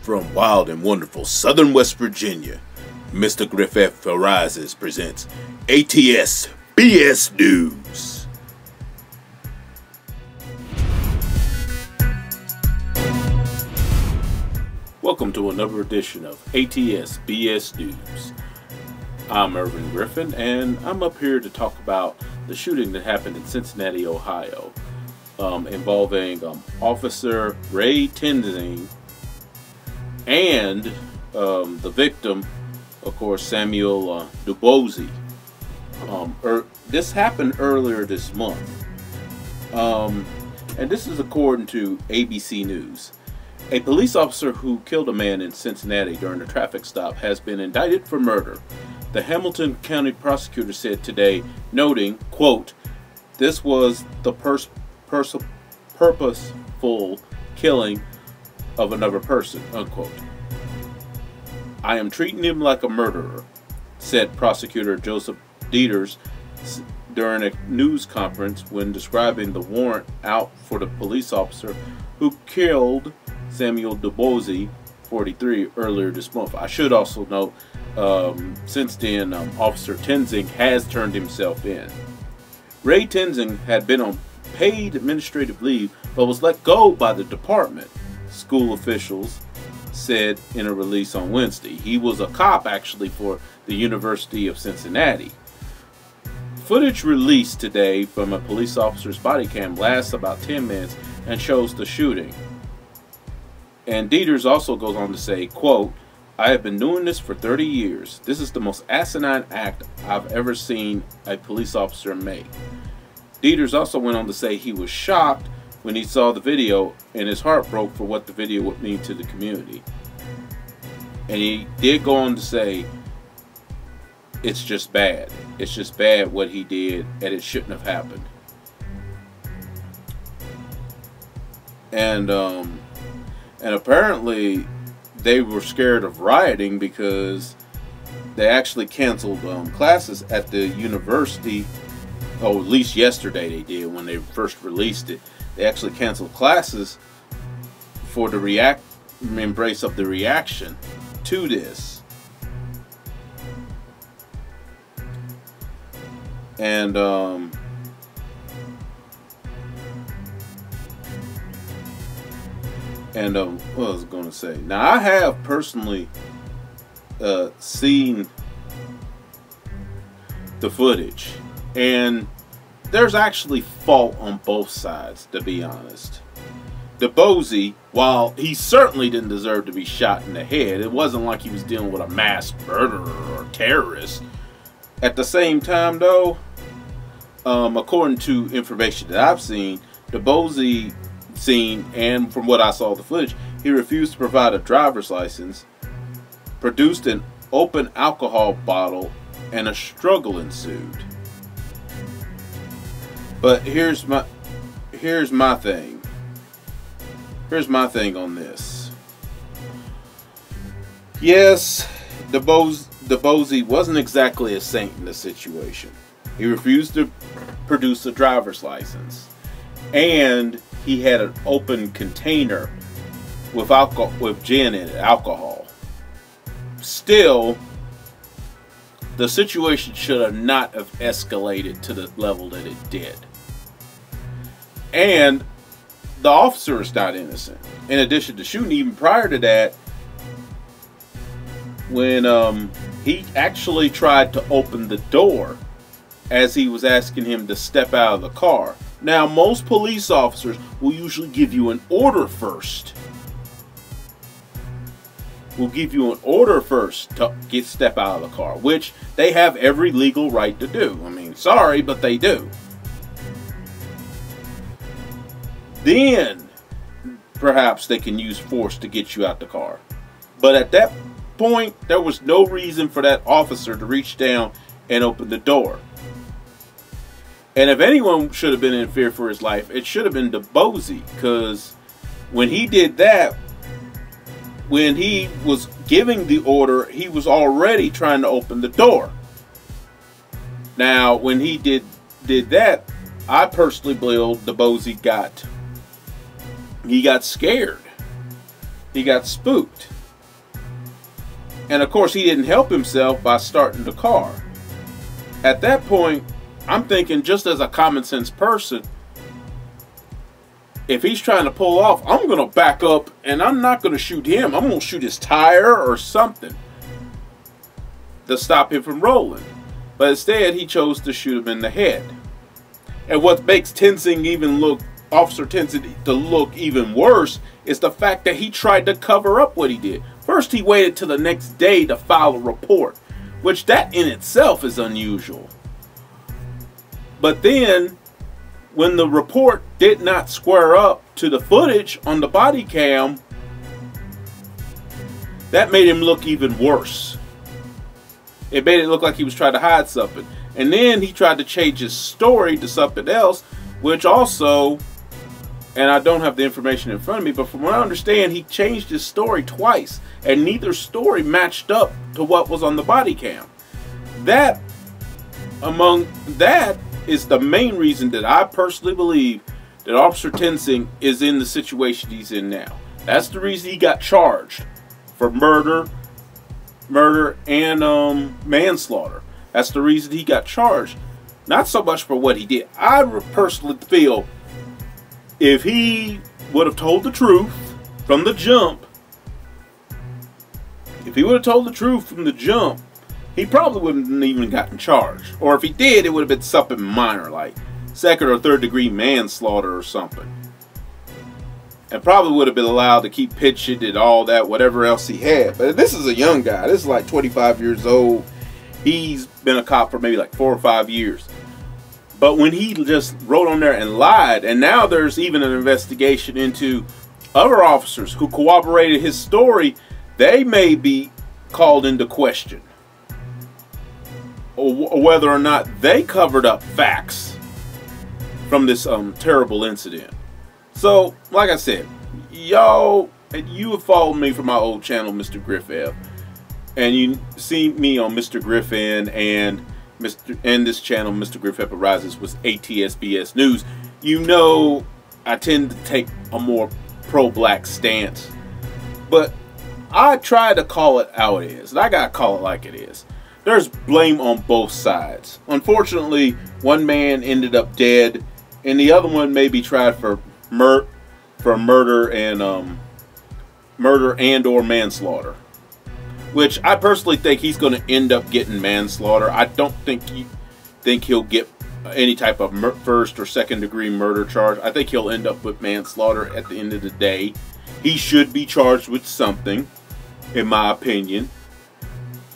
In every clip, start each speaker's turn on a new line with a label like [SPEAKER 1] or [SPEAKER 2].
[SPEAKER 1] From wild and wonderful southern West Virginia, Mr. Griffith Arises presents ATSBS News. Welcome to another edition of ATSBS News. I'm Irvin Griffin, and I'm up here to talk about the shooting that happened in Cincinnati, Ohio, involving Officer Ray Tenzing and the victim, of course, Samuel Dubosi. This happened earlier this month, and this is according to ABC News. A police officer who killed a man in Cincinnati during a traffic stop has been indicted for murder, the Hamilton County prosecutor said today, noting, quote, "This was the purposeful killing of another person," unquote. "I am treating him like a murderer," said prosecutor Joseph Dieters during a news conference when describing the warrant out for the police officer who killed Samuel Dubosi, 43, earlier this month. I should also note, since then, Officer Tenzing has turned himself in. Ray Tenzing had been on paid administrative leave but was let go by the department, school officials said in a release on Wednesday. He was a cop, actually, for the University of Cincinnati. Footage released today from a police officer's body cam lasts about 10 minutes and shows the shooting. And Dieters also goes on to say, quote, "I have been doing this for 30 years. This is the most asinine act I've ever seen a police officer make." Dieters also went on to say he was shocked when he saw the video and his heart broke for what the video would mean to the community. And he did go on to say, "It's just bad. It's just bad what he did, and it shouldn't have happened." And apparently they were scared of rioting because they actually canceled classes at the university. Oh, at least yesterday they did when they first released it. They actually canceled classes for the embrace of the reaction to this. And what was I going to say? Now, I have personally seen the footage, and there's actually fault on both sides, to be honest. Dubosi, while he certainly didn't deserve to be shot in the head, it wasn't like he was dealing with a mass murderer or terrorist. At the same time, though, according to information that I've seen, Dubosi and from what I saw of the footage, he refused to provide a driver's license, produced an open alcohol bottle, and a struggle ensued. But here's my thing. Here's my thing on this. Yes, Dubosi wasn't exactly a saint in the situation. He refused to produce a driver's license, and he had an open container with gin in it, alcohol. Still, the situation should not have escalated to the level that it did. And the officer is not innocent. In addition to shooting, even prior to that, when he actually tried to open the door as he was asking him to step out of the car. Now, most police officers will usually give you an order first. Will give you an order first to step out of the car, which they have every legal right to do. I mean, sorry, but they do. Then, perhaps they can use force to get you out the car. But at that point, there was no reason for that officer to reach down and open the door. And if anyone should have been in fear for his life, it should have been Dubosi, because when he did that, when he was giving the order, he was already trying to open the door. Now, when he did that, I personally believe Dubosi got scared. he got spooked. And of course, he didn't help himself by starting the car. At that point, I'm thinking, just as a common sense person, if he's trying to pull off, I'm going to back up and I'm not going to shoot him. I'm going to shoot his tire or something to stop him from rolling. But instead, he chose to shoot him in the head. And what makes Officer Tenzing to look even worse is the fact that he tried to cover up what he did. First, he waited till the next day to file a report, which that in itself is unusual. But then, when the report did not square up to the footage on the body cam, that made him look even worse. It made it look like he was trying to hide something. And then he tried to change his story to something else, which also, and I don't have the information in front of me, but from what I understand, he changed his story twice, and neither story matched up to what was on the body cam. That is the main reason that I personally believe that Officer Tenzing is in the situation he's in now. That's the reason he got charged for murder and manslaughter. That's the reason he got charged. Not so much for what he did. I personally feel if he would have told the truth from the jump, he probably wouldn't even gotten charged. Or if he did, it would have been something minor, like second or third degree manslaughter or something. And probably would have been allowed to keep pitching and all that, whatever else he had. But this is a young guy. This is like 25 years old. He's been a cop for maybe like 4 or 5 years. But when he just wrote on there and lied, and now there's even an investigation into other officers who corroborated his story, they may be called into question. Or whether or not they covered up facts from this terrible incident. So, like I said, y'all, you have followed me from my old channel, Mr. Griffith, and you see me on Mr. Griffin and this channel, Mr. Griffith Arises, with ATSBS News. You know, I tend to take a more pro-black stance, but I try to call it how it is, and I gotta call it like it is. There's blame on both sides. Unfortunately, one man ended up dead, and the other one may be tried for murder and or manslaughter, which I personally think he's going to end up getting manslaughter. I don't think he'll get any type of first or second degree murder charge. I think he'll end up with manslaughter at the end of the day. He should be charged with something, in my opinion,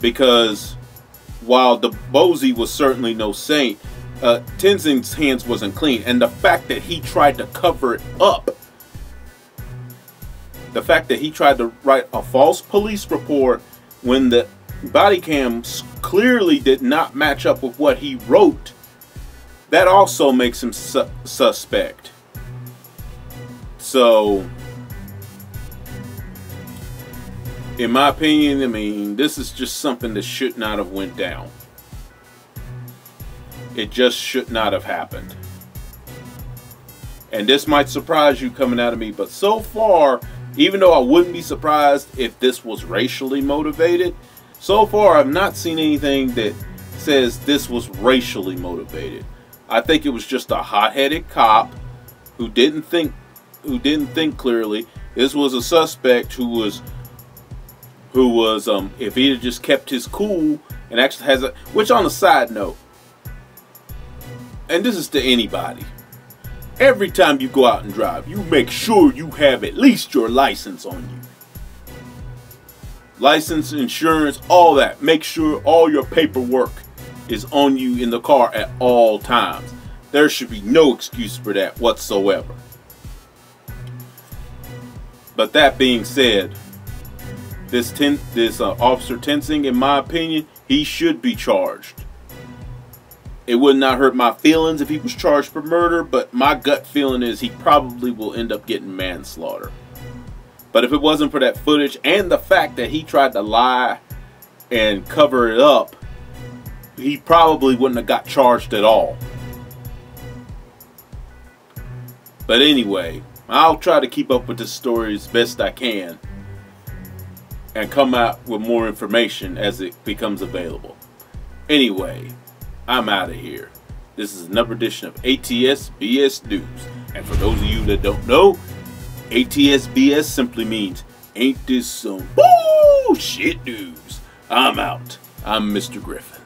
[SPEAKER 1] because while the Bozy was certainly no saint, Tenzing's hands wasn't clean, and the fact that he tried to cover it up, the fact that he tried to write a false police report when the body cams clearly did not match up with what he wrote, that also makes him suspect. So, in my opinion, I mean, this is just something that should not have went down. It just should not have happened. And this might surprise you coming out of me, but so far, even though I wouldn't be surprised if this was racially motivated, so far I've not seen anything that says this was racially motivated. I think it was just a hot-headed cop who didn't think clearly. This was a suspect who was if he had just kept his cool and actually has a, which on a side note, and this is to anybody, every time you go out and drive, you make sure you have at least your license on you. License, insurance, all that. Make sure all your paperwork is on you in the car at all times. There should be no excuse for that whatsoever. But that being said, this Officer Tenzing, in my opinion, he should be charged. It would not hurt my feelings if he was charged for murder, but my gut feeling is he probably will end up getting manslaughter. But if it wasn't for that footage and the fact that he tried to lie and cover it up, he probably wouldn't have got charged at all. But anyway, I'll try to keep up with this story as best I can. and come out with more information as it becomes available. Anyway, I'm out of here. This is another edition of ATSBS News. And for those of you that don't know, ATSBS simply means, ain't this some bullshit news? I'm out. I'm Mr. Griffin.